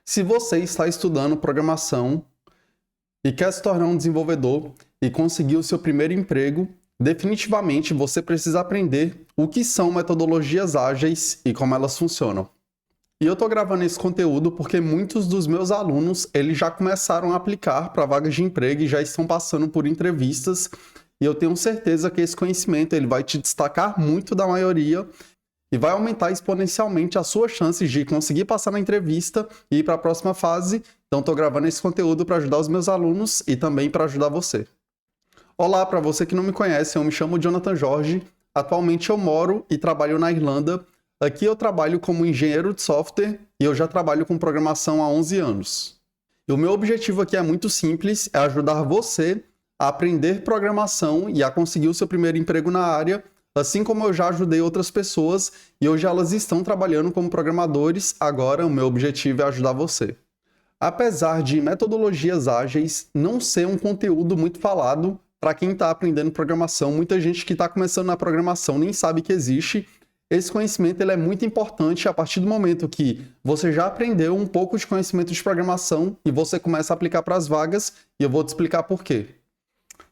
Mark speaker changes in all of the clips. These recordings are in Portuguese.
Speaker 1: Se você está estudando programação e quer se tornar um desenvolvedor e conseguir o seu primeiro emprego, definitivamente você precisa aprender o que são metodologias ágeis e como elas funcionam. E eu estou gravando esse conteúdo porque muitos dos meus alunos eles já começaram a aplicar para vagas de emprego e já estão passando por entrevistas. E eu tenho certeza que esse conhecimento ele vai te destacar muito da maioria e vai aumentar exponencialmente as suas chances de conseguir passar na entrevista e ir para a próxima fase. Então, estou gravando esse conteúdo para ajudar os meus alunos e também para ajudar você. Olá, para você que não me conhece, eu me chamo Jonathan Jorge. Atualmente eu moro e trabalho na Irlanda. Aqui eu trabalho como engenheiro de software e eu já trabalho com programação há 11 anos. E o meu objetivo aqui é muito simples, é ajudar você a aprender programação e a conseguir o seu primeiro emprego na área, assim como eu já ajudei outras pessoas e hoje elas estão trabalhando como programadores. Agora o meu objetivo é ajudar você. Apesar de metodologias ágeis não ser um conteúdo muito falado para quem está aprendendo programação, muita gente que está começando na programação nem sabe que existe. Esse conhecimento ele é muito importante a partir do momento que você já aprendeu um pouco de conhecimento de programação e você começa a aplicar para as vagas, e eu vou te explicar por quê.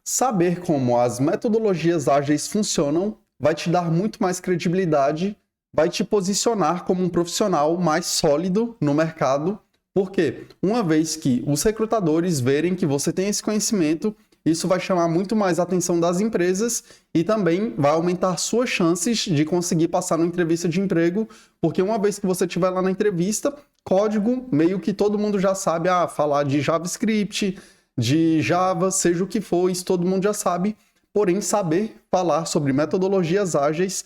Speaker 1: Saber como as metodologias ágeis funcionam vai te dar muito mais credibilidade, vai te posicionar como um profissional mais sólido no mercado, porque uma vez que os recrutadores verem que você tem esse conhecimento, isso vai chamar muito mais a atenção das empresas e também vai aumentar suas chances de conseguir passar numa entrevista de emprego, porque uma vez que você estiver lá na entrevista, código, meio que todo mundo já sabe falar de JavaScript, de Java, seja o que for, isso todo mundo já sabe. Porém, saber falar sobre metodologias ágeis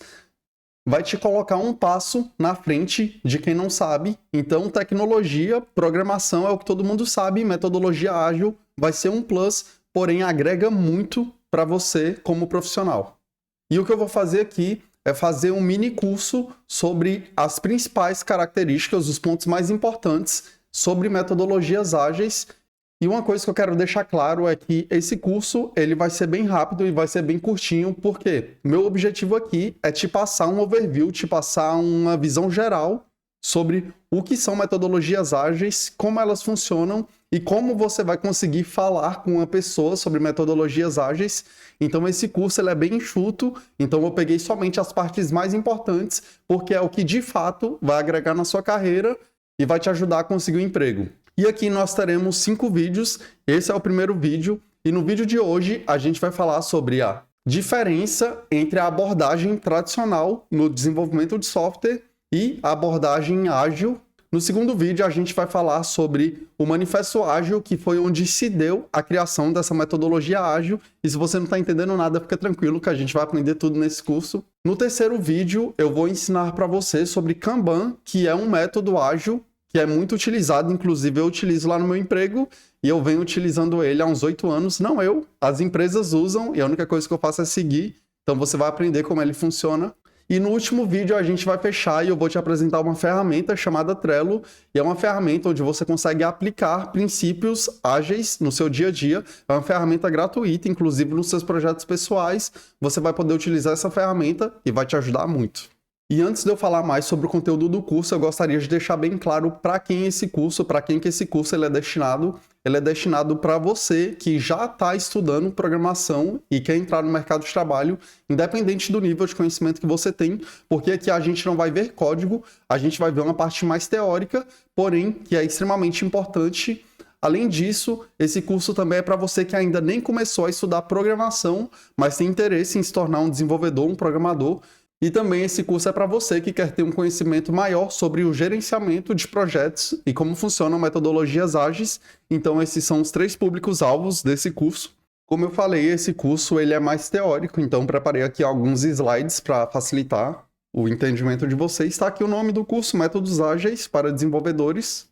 Speaker 1: vai te colocar um passo na frente de quem não sabe. Então, tecnologia, programação é o que todo mundo sabe, metodologia ágil vai ser um plus, porém agrega muito para você como profissional. E o que eu vou fazer aqui é fazer um mini curso sobre as principais características, os pontos mais importantes sobre metodologias ágeis. E uma coisa que eu quero deixar claro é que esse curso ele vai ser bem rápido e vai ser bem curtinho, porque meu objetivo aqui é te passar um overview, te passar uma visão geral sobre o que são metodologias ágeis, como elas funcionam e como você vai conseguir falar com uma pessoa sobre metodologias ágeis. Então esse curso ele é bem enxuto, então eu peguei somente as partes mais importantes, porque é o que de fato vai agregar na sua carreira e vai te ajudar a conseguir um emprego. E aqui nós teremos 5 vídeos, esse é o primeiro vídeo, e no vídeo de hoje a gente vai falar sobre a diferença entre a abordagem tradicional no desenvolvimento de software e a abordagem ágil. No segundo vídeo a gente vai falar sobre o Manifesto Ágil, que foi onde se deu a criação dessa metodologia ágil, e se você não está entendendo nada, fica tranquilo que a gente vai aprender tudo nesse curso. No terceiro vídeo eu vou ensinar para você sobre Kanban, que é um método ágil, que é muito utilizado, inclusive eu utilizo lá no meu emprego e eu venho utilizando ele há uns 8 anos. Não eu, as empresas usam e a única coisa que eu faço é seguir. Então você vai aprender como ele funciona. E no último vídeo a gente vai fechar e eu vou te apresentar uma ferramenta chamada Trello. E é uma ferramenta onde você consegue aplicar princípios ágeis no seu dia a dia. É uma ferramenta gratuita, inclusive nos seus projetos pessoais. Você vai poder utilizar essa ferramenta e vai te ajudar muito. E antes de eu falar mais sobre o conteúdo do curso, eu gostaria de deixar bem claro para quem esse curso, para quem que esse curso ele é destinado. Ele é destinado para você que já está estudando programação e quer entrar no mercado de trabalho, independente do nível de conhecimento que você tem, porque aqui a gente não vai ver código, a gente vai ver uma parte mais teórica, porém que é extremamente importante. Além disso, esse curso também é para você que ainda nem começou a estudar programação, mas tem interesse em se tornar um desenvolvedor, um programador. E também esse curso é para você que quer ter um conhecimento maior sobre o gerenciamento de projetos e como funcionam metodologias ágeis. Então esses são os 3 públicos-alvos desse curso. Como eu falei, esse curso ele é mais teórico, então preparei aqui alguns slides para facilitar o entendimento de vocês. Está aqui o nome do curso, Métodos Ágeis para Desenvolvedores.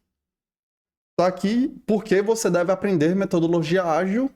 Speaker 1: Está aqui por que você deve aprender metodologia ágil.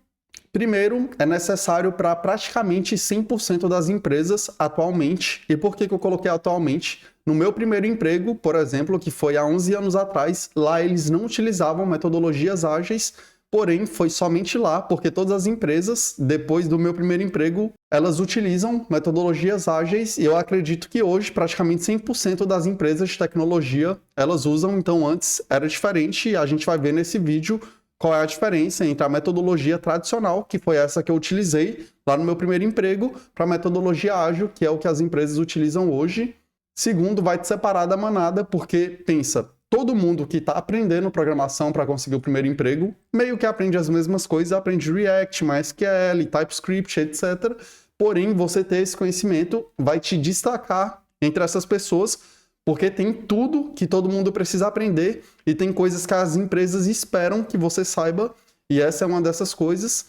Speaker 1: Primeiro, é necessário para praticamente 100% das empresas atualmente. E por que eu coloquei atualmente? No meu primeiro emprego, por exemplo, que foi há 11 anos atrás, lá eles não utilizavam metodologias ágeis, porém foi somente lá, porque todas as empresas, depois do meu primeiro emprego, elas utilizam metodologias ágeis e eu acredito que hoje praticamente 100% das empresas de tecnologia elas usam, então antes era diferente e a gente vai ver nesse vídeo qual é a diferença entre a metodologia tradicional, que foi essa que eu utilizei lá no meu primeiro emprego, para a metodologia ágil, que é o que as empresas utilizam hoje. Segundo, vai te separar da manada, porque pensa, todo mundo que está aprendendo programação para conseguir o primeiro emprego, meio que aprende as mesmas coisas, aprende React, MySQL, TypeScript, etc. Porém, você ter esse conhecimento vai te destacar entre essas pessoas, porque tem tudo que todo mundo precisa aprender e tem coisas que as empresas esperam que você saiba, e essa é uma dessas coisas.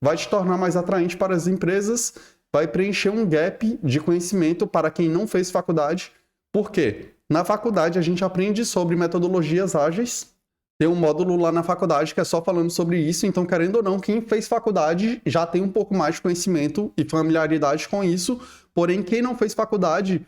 Speaker 1: Vai te tornar mais atraente para as empresas, vai preencher um gap de conhecimento para quem não fez faculdade. Por quê? Na faculdade a gente aprende sobre metodologias ágeis, tem um módulo lá na faculdade que é só falando sobre isso, então querendo ou não, quem fez faculdade já tem um pouco mais de conhecimento e familiaridade com isso, porém quem não fez faculdade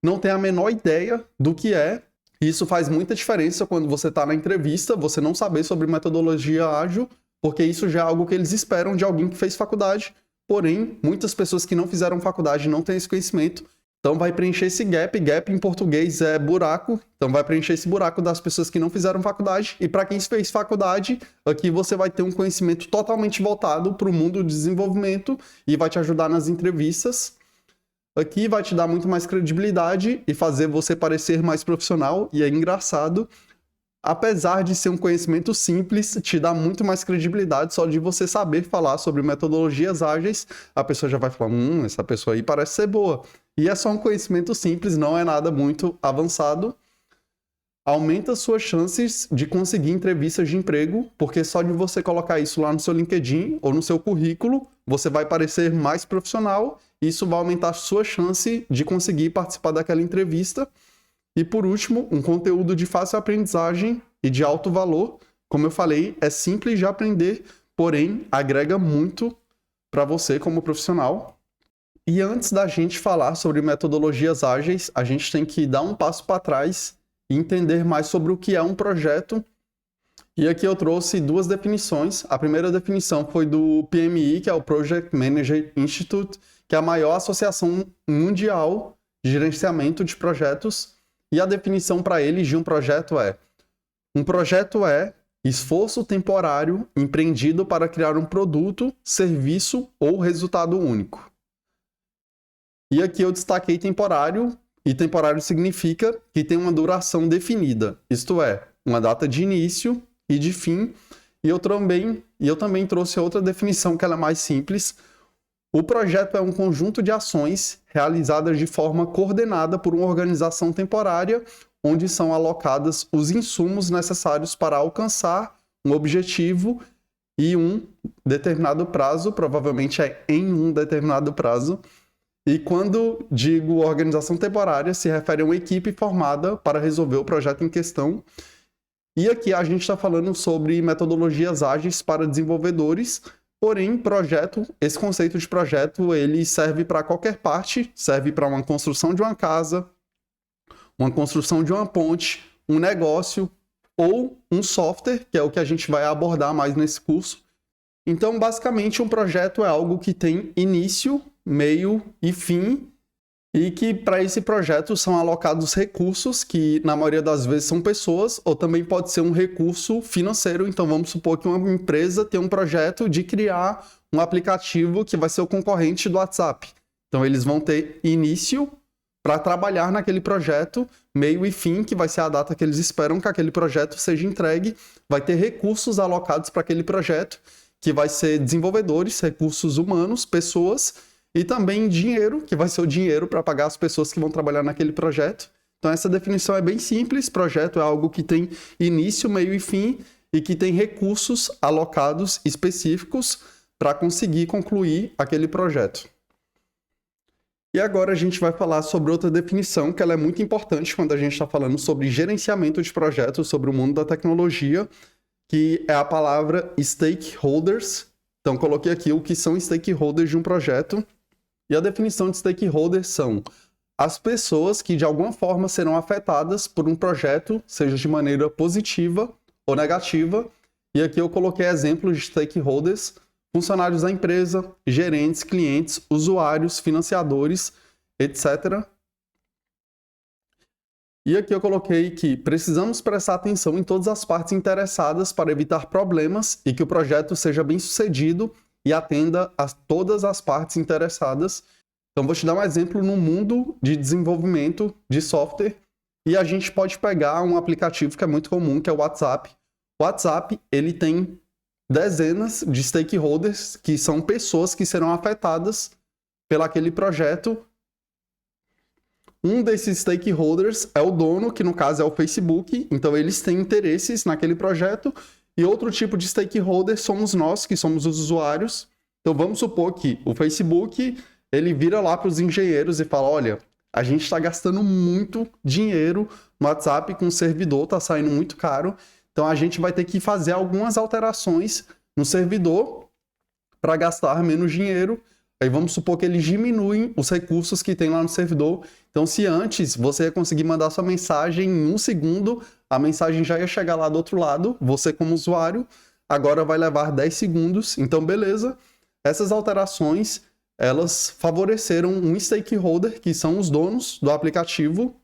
Speaker 1: não tem a menor ideia do que é. Isso faz muita diferença quando você está na entrevista, você não saber sobre metodologia ágil, porque isso já é algo que eles esperam de alguém que fez faculdade. Porém, muitas pessoas que não fizeram faculdade não têm esse conhecimento, então vai preencher esse gap. Gap em português é buraco, então vai preencher esse buraco das pessoas que não fizeram faculdade. E para quem fez faculdade, aqui você vai ter um conhecimento totalmente voltado para o mundo do desenvolvimento e vai te ajudar nas entrevistas. Aqui vai te dar muito mais credibilidade e fazer você parecer mais profissional, e é engraçado. Apesar de ser um conhecimento simples, te dá muito mais credibilidade só de você saber falar sobre metodologias ágeis. A pessoa já vai falar, essa pessoa aí parece ser boa. E é só um conhecimento simples, não é nada muito avançado. Aumenta suas chances de conseguir entrevistas de emprego, porque só de você colocar isso lá no seu LinkedIn ou no seu currículo, você vai parecer mais profissional. Isso vai aumentar a sua chance de conseguir participar daquela entrevista. E por último, um conteúdo de fácil aprendizagem e de alto valor. Como eu falei, é simples de aprender, porém agrega muito para você como profissional. E antes da gente falar sobre metodologias ágeis, a gente tem que dar um passo para trás e entender mais sobre o que é um projeto. E aqui eu trouxe duas definições. A primeira definição foi do PMI, que é o Project Manager Institute, que é a maior associação mundial de gerenciamento de projetos. E a definição para eles de um projeto é: um projeto é esforço temporário empreendido para criar um produto, serviço ou resultado único. E aqui eu destaquei temporário, e temporário significa que tem uma duração definida, isto é, uma data de início e de fim. E eu também trouxe outra definição que ela é mais simples. O projeto é um conjunto de ações realizadas de forma coordenada por uma organização temporária, onde são alocados os insumos necessários para alcançar um objetivo e um determinado prazo, provavelmente é em um determinado prazo. E quando digo organização temporária, se refere a uma equipe formada para resolver o projeto em questão. E aqui a gente está falando sobre metodologias ágeis para desenvolvedores. Porém, esse conceito de projeto, ele serve para qualquer parte, serve para uma construção de uma casa, uma construção de uma ponte, um negócio ou um software, que é o que a gente vai abordar mais nesse curso. Então, basicamente, um projeto é algo que tem início, meio e fim, e que para esse projeto são alocados recursos, que na maioria das vezes são pessoas, ou também pode ser um recurso financeiro. Então vamos supor que uma empresa tem um projeto de criar um aplicativo que vai ser o concorrente do WhatsApp. Então eles vão ter início para trabalhar naquele projeto, meio e fim, que vai ser a data que eles esperam que aquele projeto seja entregue. Vai ter recursos alocados para aquele projeto, que vai ser desenvolvedores, recursos humanos, pessoas, e também dinheiro, que vai ser o dinheiro para pagar as pessoas que vão trabalhar naquele projeto. Então essa definição é bem simples. Projeto é algo que tem início, meio e fim e que tem recursos alocados específicos para conseguir concluir aquele projeto. E agora a gente vai falar sobre outra definição, que ela é muito importante quando a gente está falando sobre gerenciamento de projetos, sobre o mundo da tecnologia, que é a palavra stakeholders. Então coloquei aqui o que são stakeholders de um projeto. E a definição de stakeholders são as pessoas que de alguma forma serão afetadas por um projeto, seja de maneira positiva ou negativa, E aqui eu coloquei exemplos de stakeholders, funcionários da empresa, gerentes, clientes, usuários, financiadores, etc. E aqui eu coloquei que precisamos prestar atenção em todas as partes interessadas para evitar problemas e que o projeto seja bem sucedido e atenda a todas as partes interessadas. Então, vou te dar um exemplo no mundo de desenvolvimento de software e a gente pode pegar um aplicativo que é muito comum, que é o WhatsApp. O WhatsApp, ele tem dezenas de stakeholders, que são pessoas que serão afetadas pelaquele projeto. Um desses stakeholders é o dono, que no caso é o Facebook, então eles têm interesses naquele projeto, e outro tipo de stakeholder somos nós, que somos os usuários. Então vamos supor que o Facebook, ele vira lá para os engenheiros e fala, olha, a gente está gastando muito dinheiro no WhatsApp com o servidor, está saindo muito caro, então a gente vai ter que fazer algumas alterações no servidor para gastar menos dinheiro. Aí vamos supor que eles diminuem os recursos que tem lá no servidor. Então, se antes você ia conseguir mandar sua mensagem em 1 segundo, a mensagem já ia chegar lá do outro lado, você como usuário, agora vai levar 10 segundos. Então, beleza. Essas alterações, elas favoreceram um stakeholder, que são os donos do aplicativo,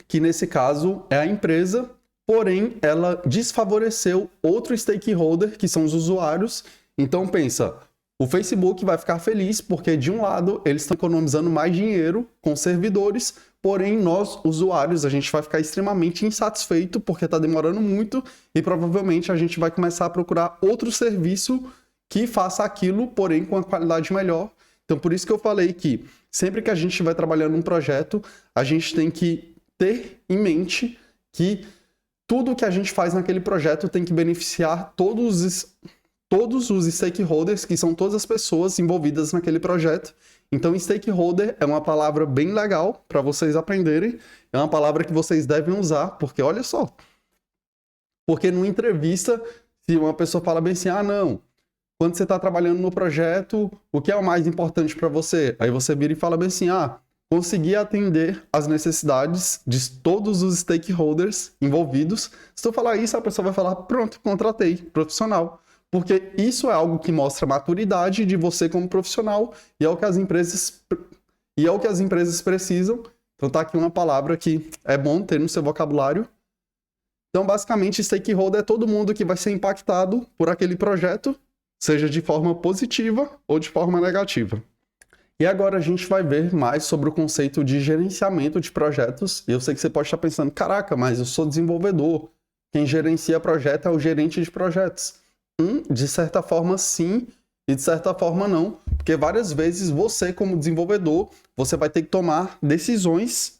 Speaker 1: que nesse caso é a empresa, porém, ela desfavoreceu outro stakeholder, que são os usuários. Então, pensa... O Facebook vai ficar feliz porque, de um lado, eles estão economizando mais dinheiro com servidores, porém, nós, usuários, a gente vai ficar extremamente insatisfeito porque está demorando muito e provavelmente a gente vai começar a procurar outro serviço que faça aquilo, porém, com a qualidade melhor. Então, por isso que eu falei que sempre que a gente estiver trabalhando um projeto, a gente tem que ter em mente que tudo que a gente faz naquele projeto tem que beneficiar todos os stakeholders, que são todas as pessoas envolvidas naquele projeto. Então, stakeholder é uma palavra bem legal para vocês aprenderem. É uma palavra que vocês devem usar, porque olha só. Porque numa entrevista, se uma pessoa fala bem assim, não, quando você está trabalhando no projeto, o que é o mais importante para você? Aí você vira e fala bem assim, conseguir atender as necessidades de todos os stakeholders envolvidos. Se tu falar isso, a pessoa vai falar, pronto, contratei, profissional. Porque isso é algo que mostra a maturidade de você como profissional e é o que as empresas precisam. Então tá aqui uma palavra que é bom ter no seu vocabulário. Então, basicamente, stakeholder é todo mundo que vai ser impactado por aquele projeto, seja de forma positiva ou de forma negativa. E agora a gente vai ver mais sobre o conceito de gerenciamento de projetos. E eu sei que você pode estar pensando, caraca, mas eu sou desenvolvedor. Quem gerencia projeto é o gerente de projetos. De certa forma sim, e de certa forma não, porque várias vezes você como desenvolvedor, você vai ter que tomar decisões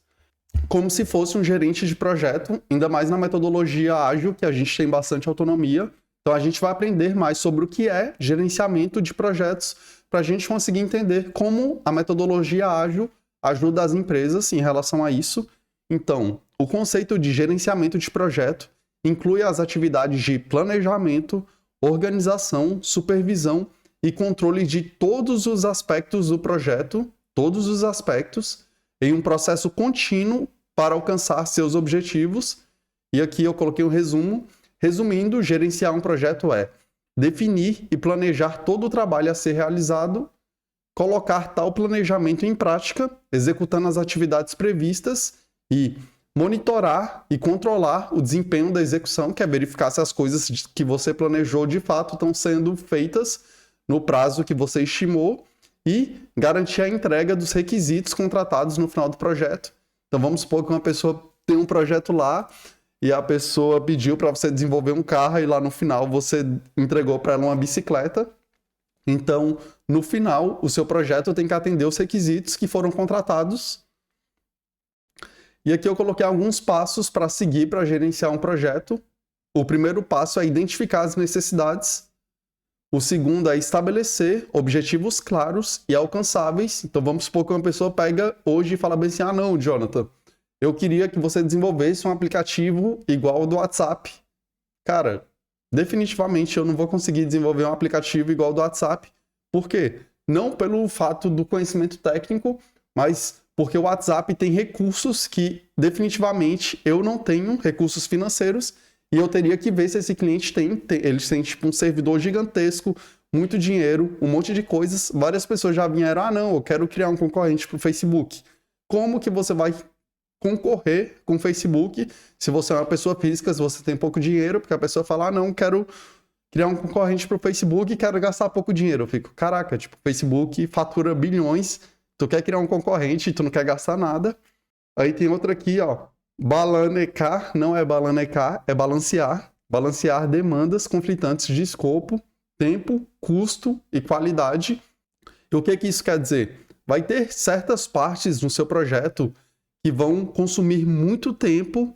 Speaker 1: como se fosse um gerente de projeto, ainda mais na metodologia ágil, que a gente tem bastante autonomia. Então a gente vai aprender mais sobre o que é gerenciamento de projetos, para a gente conseguir entender como a metodologia ágil ajuda as empresas em relação a isso. Então, o conceito de gerenciamento de projeto inclui as atividades de planejamento, organização, supervisão e controle de todos os aspectos do projeto, todos os aspectos, em um processo contínuo para alcançar seus objetivos. E aqui eu coloquei um resumo. Resumindo, gerenciar um projeto é definir e planejar todo o trabalho a ser realizado, colocar tal planejamento em prática, executando as atividades previstas e monitorar e controlar o desempenho da execução, que é verificar se as coisas que você planejou de fato estão sendo feitas no prazo que você estimou e garantir a entrega dos requisitos contratados no final do projeto. Então vamos supor que uma pessoa tem um projeto lá e a pessoa pediu para você desenvolver um carro e lá no final você entregou para ela uma bicicleta. Então, no final, o seu projeto tem que atender os requisitos que foram contratados. E aqui eu coloquei alguns passos para seguir para gerenciar um projeto. O primeiro passo é identificar as necessidades. O segundo é estabelecer objetivos claros e alcançáveis. Então vamos supor que uma pessoa pega hoje e fala bem assim, não, Jonathan, eu queria que você desenvolvesse um aplicativo igual ao do WhatsApp. Cara, definitivamente eu não vou conseguir desenvolver um aplicativo igual ao do WhatsApp. Por quê? Não pelo fato do conhecimento técnico, mas porque o WhatsApp tem recursos que definitivamente eu não tenho, recursos financeiros, e eu teria que ver se esse cliente eles têm tipo um servidor gigantesco, muito dinheiro, um monte de coisas. Várias pessoas já vieram, ah não, eu quero criar um concorrente para o Facebook. Como que você vai concorrer com o Facebook se você é uma pessoa física, se você tem pouco dinheiro? Porque a pessoa fala, ah não, quero criar um concorrente para o Facebook e quero gastar pouco dinheiro. Eu fico, caraca, tipo, o Facebook fatura bilhões, tu quer criar um concorrente e tu não quer gastar nada. Aí tem outra aqui, ó, balanecar, não é balanecar, é balancear. Balancear demandas conflitantes de escopo, tempo, custo e qualidade. E o que isso quer dizer? Vai ter certas partes no seu projeto que vão consumir muito tempo,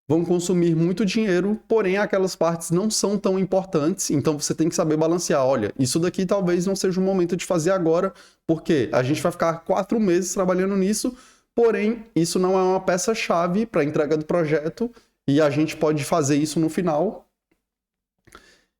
Speaker 1: vão consumir muito dinheiro, porém aquelas partes não são tão importantes, então você tem que saber balancear. Olha, isso daqui talvez não seja o momento de fazer agora, porque a gente vai ficar 4 meses trabalhando nisso, porém isso não é uma peça-chave para a entrega do projeto e a gente pode fazer isso no final.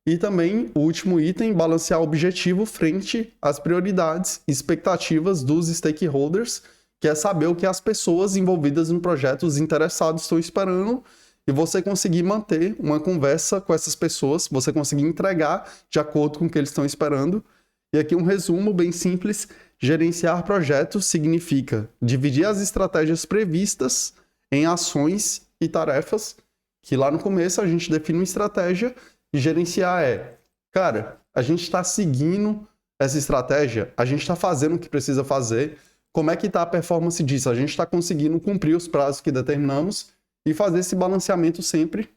Speaker 1: E também, o último item, balancear o objetivo frente às prioridades e expectativas dos stakeholders, que é saber o que as pessoas envolvidas no projeto, os interessados, estão esperando, e você conseguir manter uma conversa com essas pessoas, você conseguir entregar de acordo com o que eles estão esperando. E aqui um resumo bem simples: gerenciar projetos significa dividir as estratégias previstas em ações e tarefas, que lá no começo a gente define uma estratégia, e gerenciar cara, a gente está seguindo essa estratégia, a gente está fazendo o que precisa fazer, como é que está a performance disso? A gente está conseguindo cumprir os prazos que determinamos e fazer esse balanceamento sempre.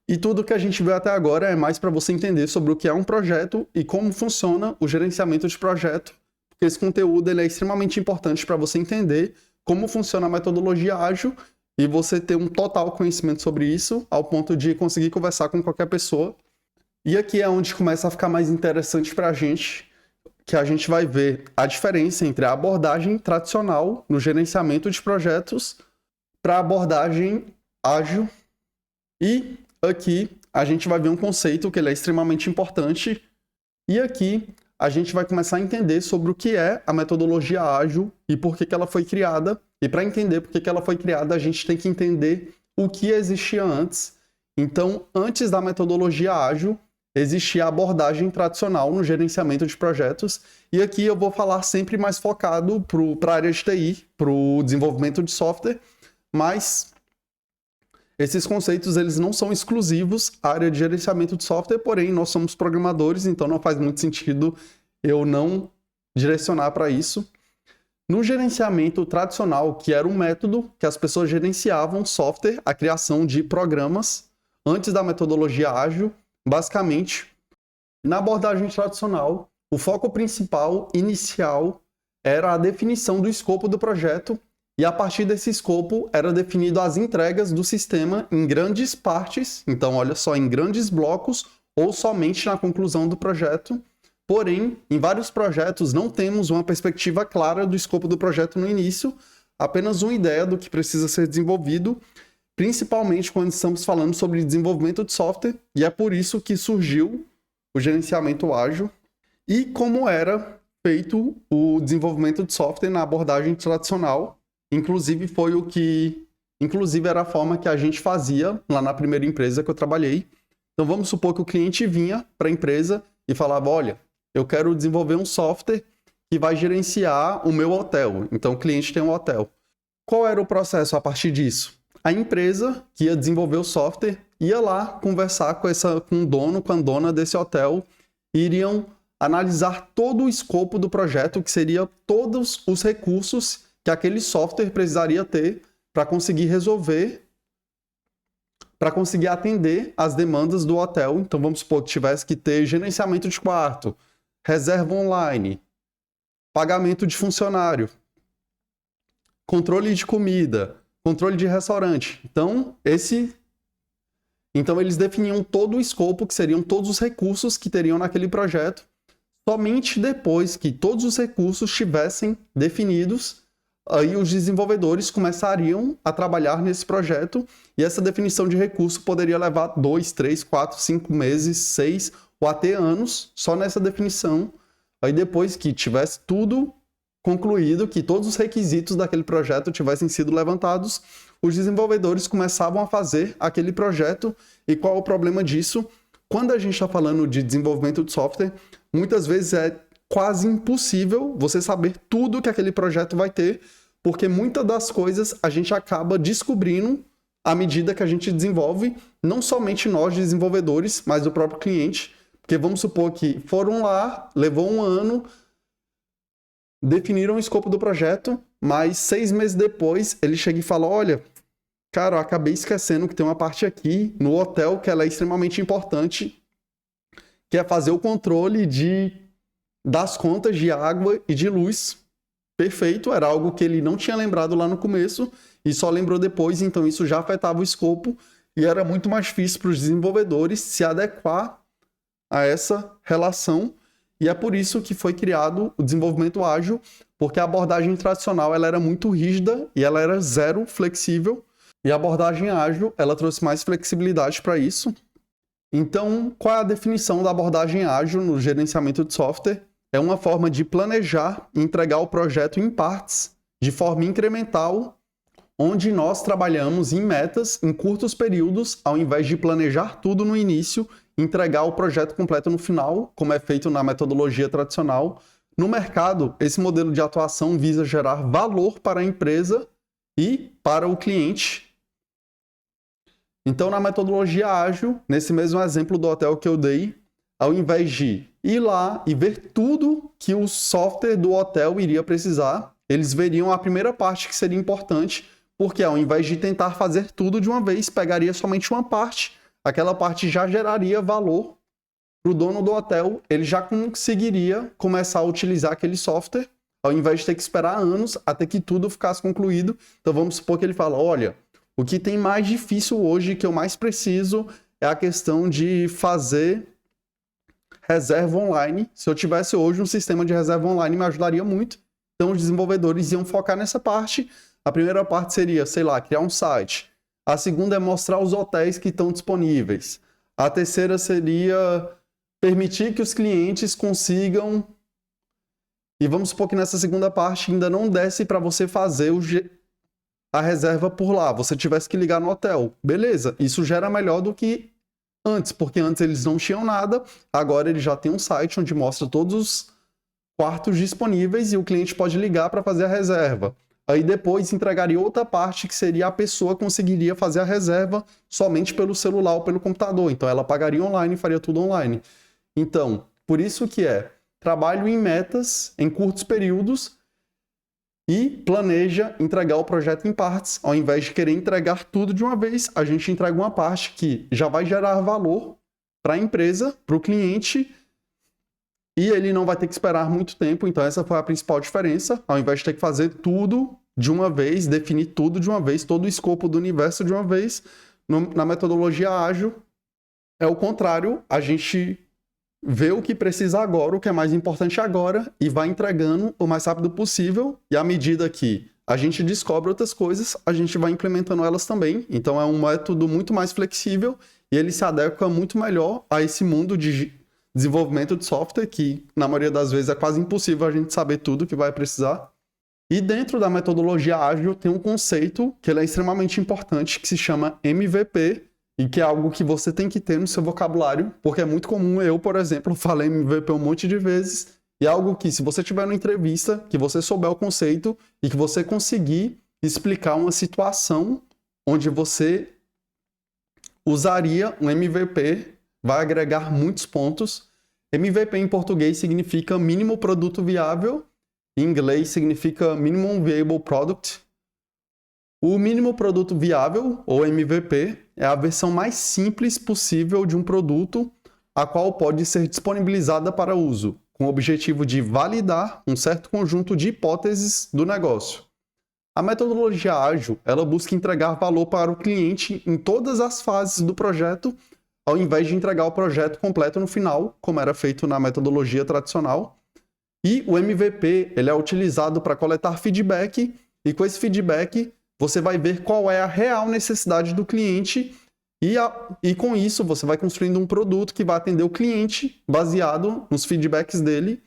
Speaker 1: E tudo que a gente viu até agora é mais para você entender sobre o que é um projeto e como funciona o gerenciamento de projeto, porque esse conteúdo ele é extremamente importante para você entender como funciona a metodologia ágil e você ter um total conhecimento sobre isso, ao ponto de conseguir conversar com qualquer pessoa. E aqui é onde começa a ficar mais interessante para a gente, que a gente vai ver a diferença entre a abordagem tradicional no gerenciamento de projetos para a abordagem ágil. E aqui a gente vai ver um conceito que ele é extremamente importante. E aqui a gente vai começar a entender sobre o que é a metodologia ágil e por que ela foi criada. E para entender por que ela foi criada, a gente tem que entender o que existia antes. Então, antes da metodologia ágil, existia a abordagem tradicional no gerenciamento de projetos. E aqui eu vou falar sempre mais focado para a área de TI, para o desenvolvimento de software, mas esses conceitos eles não são exclusivos à área de gerenciamento de software, porém nós somos programadores, então não faz muito sentido eu não direcionar para isso. No gerenciamento tradicional, que era um método que as pessoas gerenciavam software, a criação de programas, antes da metodologia ágil, basicamente, na abordagem tradicional, o foco principal, inicial, era a definição do escopo do projeto, e a partir desse escopo era definido as entregas do sistema em grandes partes, então olha só, em grandes blocos, ou somente na conclusão do projeto. Porém, em vários projetos não temos uma perspectiva clara do escopo do projeto no início, apenas uma ideia do que precisa ser desenvolvido, principalmente quando estamos falando sobre desenvolvimento de software, e é por isso que surgiu o gerenciamento ágil e como era feito o desenvolvimento de software na abordagem tradicional. Inclusive era a forma que a gente fazia lá na primeira empresa que eu trabalhei. Então vamos supor que o cliente vinha para a empresa e falava, olha, eu quero desenvolver um software que vai gerenciar o meu hotel. Então o cliente tem um hotel. Qual era o processo a partir disso? A empresa que ia desenvolver o software ia lá conversar com o dono, com a dona desse hotel, e iriam analisar todo o escopo do projeto, que seria todos os recursos que aquele software precisaria ter para conseguir resolver, para conseguir atender as demandas do hotel. Então vamos supor que tivesse que ter gerenciamento de quarto, reserva online, pagamento de funcionário, controle de comida, controle de restaurante. Então eles definiam todo o escopo, que seriam todos os recursos que teriam naquele projeto. Somente depois que todos os recursos estivessem definidos, aí os desenvolvedores começariam a trabalhar nesse projeto, e essa definição de recurso poderia levar 2, 3, 4, 5 meses, 6 ou até anos só nessa definição. Aí depois que tivesse tudo concluído, que todos os requisitos daquele projeto tivessem sido levantados, os desenvolvedores começavam a fazer aquele projeto. E qual é o problema disso? Quando a gente está falando de desenvolvimento de software, muitas vezes é quase impossível você saber tudo que aquele projeto vai ter, porque muitas das coisas a gente acaba descobrindo à medida que a gente desenvolve, não somente nós desenvolvedores, mas o próprio cliente. Porque vamos supor que foram lá, levou um ano, definiram o escopo do projeto, mas 6 meses depois ele chega e fala, olha, cara, eu acabei esquecendo que tem uma parte aqui no hotel que ela é extremamente importante, que é fazer o controle das contas de água e de luz. Perfeito, era algo que ele não tinha lembrado lá no começo e só lembrou depois, então isso já afetava o escopo e era muito mais difícil para os desenvolvedores se adequar a essa relação. E é por isso que foi criado o desenvolvimento ágil, porque a abordagem tradicional ela era muito rígida e ela era zero flexível. E a abordagem ágil ela trouxe mais flexibilidade para isso. Então, qual é a definição da abordagem ágil no gerenciamento de software? É uma forma de planejar e entregar o projeto em partes, de forma incremental, onde nós trabalhamos em metas em curtos períodos, ao invés de planejar tudo no início, entregar o projeto completo no final, como é feito na metodologia tradicional. No mercado, esse modelo de atuação visa gerar valor para a empresa e para o cliente. Então, na metodologia ágil, nesse mesmo exemplo do hotel que eu dei, ao invés de ir lá e ver tudo que o software do hotel iria precisar, eles veriam a primeira parte que seria importante, porque ao invés de tentar fazer tudo de uma vez, pegaria somente uma parte, aquela parte já geraria valor para o dono do hotel, ele já conseguiria começar a utilizar aquele software, ao invés de ter que esperar anos até que tudo ficasse concluído. Então vamos supor que ele fala, olha, o que tem mais difícil hoje, que eu mais preciso, é a questão de fazer reserva online. Se eu tivesse hoje um sistema de reserva online, me ajudaria muito. Então os desenvolvedores iam focar nessa parte. A primeira parte seria, sei lá, criar um site. A segunda é mostrar os hotéis que estão disponíveis. A terceira seria permitir que os clientes consigam... E vamos supor que nessa segunda parte ainda não desse para você fazer a reserva por lá. Você tivesse que ligar no hotel. Beleza, isso já era melhor do que antes, porque antes eles não tinham nada. Agora ele já tem um site onde mostra todos os quartos disponíveis e o cliente pode ligar para fazer a reserva. Aí depois entregaria outra parte que seria a pessoa conseguiria fazer a reserva somente pelo celular ou pelo computador. Então ela pagaria online e faria tudo online. Então, por isso que trabalho em metas em curtos períodos e planeja entregar o projeto em partes. Ao invés de querer entregar tudo de uma vez, a gente entrega uma parte que já vai gerar valor para a empresa, para o cliente, e ele não vai ter que esperar muito tempo. Então essa foi a principal diferença. Ao invés de ter que fazer tudo de uma vez, definir tudo de uma vez, todo o escopo do universo de uma vez, na metodologia ágil é o contrário. A gente vê o que precisa agora, o que é mais importante agora, e vai entregando o mais rápido possível. E à medida que a gente descobre outras coisas, a gente vai implementando elas também. Então é um método muito mais flexível e ele se adequa muito melhor a esse mundo de desenvolvimento de software, que na maioria das vezes é quase impossível a gente saber tudo que vai precisar. E dentro da metodologia ágil tem um conceito que ele é extremamente importante, que se chama MVP, e que é algo que você tem que ter no seu vocabulário, porque é muito comum, eu, por exemplo, falei MVP um monte de vezes, e é algo que, se você tiver numa entrevista, que você souber o conceito e que você conseguir explicar uma situação onde você usaria um MVP, vai agregar muitos pontos. MVP em português significa mínimo produto viável, em inglês significa minimum viable product. O mínimo produto viável, ou MVP, é a versão mais simples possível de um produto, a qual pode ser disponibilizada para uso, com o objetivo de validar um certo conjunto de hipóteses do negócio. A metodologia ágil, ela busca entregar valor para o cliente em todas as fases do projeto, ao invés de entregar o projeto completo no final, como era feito na metodologia tradicional. E o MVP, ele é utilizado para coletar feedback, e com esse feedback você vai ver qual é a real necessidade do cliente e com isso você vai construindo um produto que vai atender o cliente baseado nos feedbacks dele.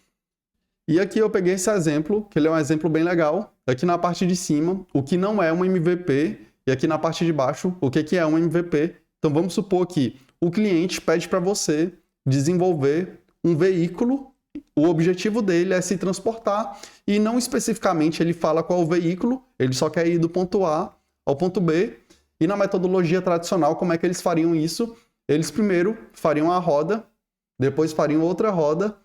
Speaker 1: E aqui eu peguei esse exemplo, que ele é um exemplo bem legal. Aqui na parte de cima, o que não é um MVP, E aqui na parte de baixo, o que é um MVP? Então vamos supor que o cliente pede para você desenvolver um veículo, o objetivo dele é se transportar e não especificamente ele fala qual é o veículo, ele só quer ir do ponto A ao ponto B. E na metodologia tradicional, como é que eles fariam isso? Eles primeiro fariam a roda, depois fariam outra roda,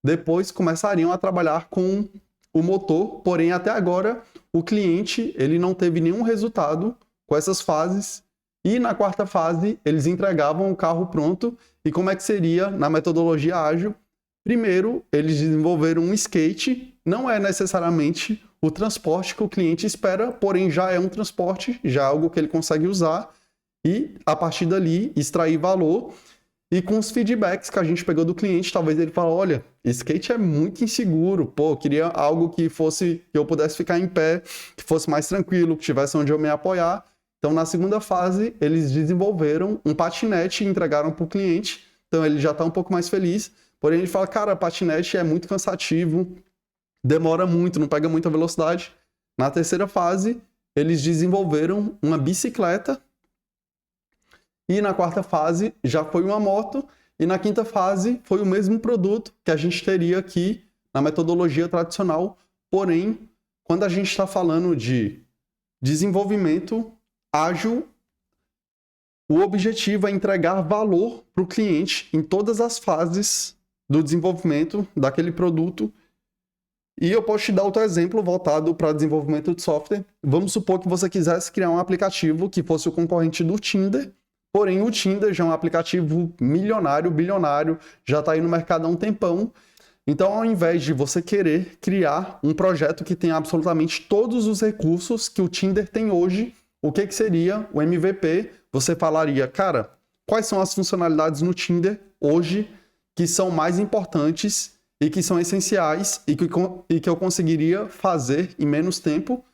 Speaker 1: depois começariam a trabalhar com o motor, porém até agora o cliente ele não teve nenhum resultado com essas fases e na quarta fase eles entregavam o carro pronto. E como é que seria na metodologia ágil? Primeiro, eles desenvolveram um skate, não é necessariamente o transporte que o cliente espera, porém já é um transporte, já é algo que ele consegue usar e a partir dali extrair valor. E com os feedbacks que a gente pegou do cliente, talvez ele fale, olha, skate é muito inseguro, pô, eu queria algo que eu pudesse ficar em pé, que fosse mais tranquilo, que tivesse onde eu me apoiar. Então, na segunda fase, eles desenvolveram um patinete e entregaram para o cliente. Então, ele já está um pouco mais feliz. Porém, ele fala, cara, patinete é muito cansativo, demora muito, não pega muita velocidade. Na terceira fase, eles desenvolveram uma bicicleta. E na quarta fase já foi uma moto. E na quinta fase foi o mesmo produto que a gente teria aqui na metodologia tradicional. Porém, quando a gente está falando de desenvolvimento ágil, o objetivo é entregar valor para o cliente em todas as fases do desenvolvimento daquele produto. E eu posso te dar outro exemplo voltado para desenvolvimento de software. Vamos supor que você quisesse criar um aplicativo que fosse o concorrente do Tinder. Porém, o Tinder já é um aplicativo milionário, bilionário, já está aí no mercado há um tempão. Então, ao invés de você querer criar um projeto que tenha absolutamente todos os recursos que o Tinder tem hoje, o que seria o MVP? Você falaria, cara, quais são as funcionalidades no Tinder hoje que são mais importantes e que são essenciais e que eu conseguiria fazer em menos tempo?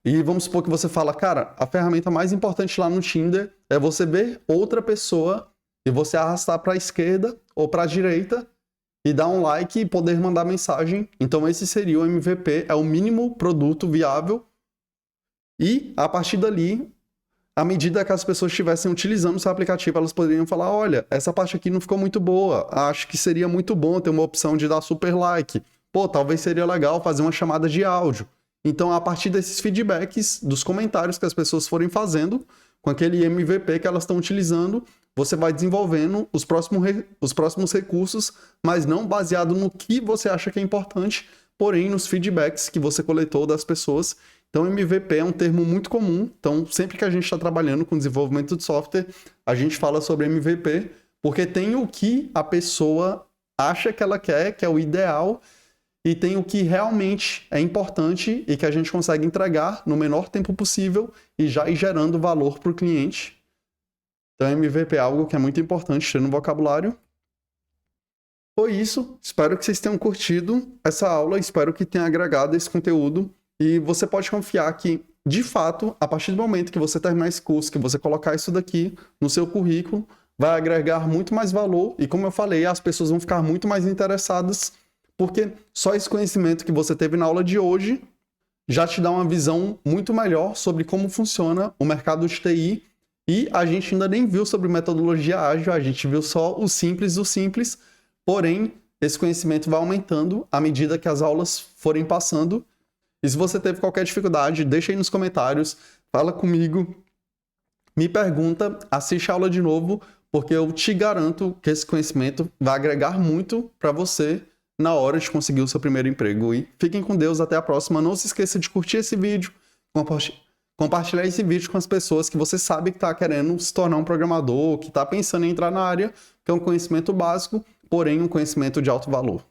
Speaker 1: E vamos supor que você fala, cara, a ferramenta mais importante lá no Tinder é você ver outra pessoa e você arrastar para a esquerda ou para a direita e dar um like e poder mandar mensagem. Então esse seria o MVP, é o mínimo produto viável. E a partir dali, à medida que as pessoas estivessem utilizando o seu aplicativo, elas poderiam falar, olha, essa parte aqui não ficou muito boa, acho que seria muito bom ter uma opção de dar super like. Pô, talvez seria legal fazer uma chamada de áudio. Então, a partir desses feedbacks, dos comentários que as pessoas forem fazendo, com aquele MVP que elas estão utilizando, você vai desenvolvendo os próximos recursos, mas não baseado no que você acha que é importante, porém nos feedbacks que você coletou das pessoas. Então, MVP é um termo muito comum. Então, sempre que a gente está trabalhando com desenvolvimento de software, a gente fala sobre MVP, porque tem o que a pessoa acha que ela quer, que é o ideal, e tem o que realmente é importante e que a gente consegue entregar no menor tempo possível e já ir gerando valor para o cliente. Então, MVP é algo que é muito importante ter no vocabulário. Foi isso. Espero que vocês tenham curtido essa aula. Espero que tenha agregado esse conteúdo. E você pode confiar que, de fato, a partir do momento que você terminar esse curso, que você colocar isso daqui no seu currículo, vai agregar muito mais valor. E como eu falei, as pessoas vão ficar muito mais interessadas, porque só esse conhecimento que você teve na aula de hoje já te dá uma visão muito melhor sobre como funciona o mercado de TI. E a gente ainda nem viu sobre metodologia ágil, a gente viu só o simples do simples, porém, esse conhecimento vai aumentando à medida que as aulas forem passando. E se você teve qualquer dificuldade, deixa aí nos comentários, fala comigo, me pergunta, assiste a aula de novo, porque eu te garanto que esse conhecimento vai agregar muito para você na hora de conseguir o seu primeiro emprego. E fiquem com Deus, até a próxima. Não se esqueça de curtir esse vídeo, compartilhar esse vídeo com as pessoas que você sabe que está querendo se tornar um programador, que está pensando em entrar na área, que é um conhecimento básico, porém um conhecimento de alto valor.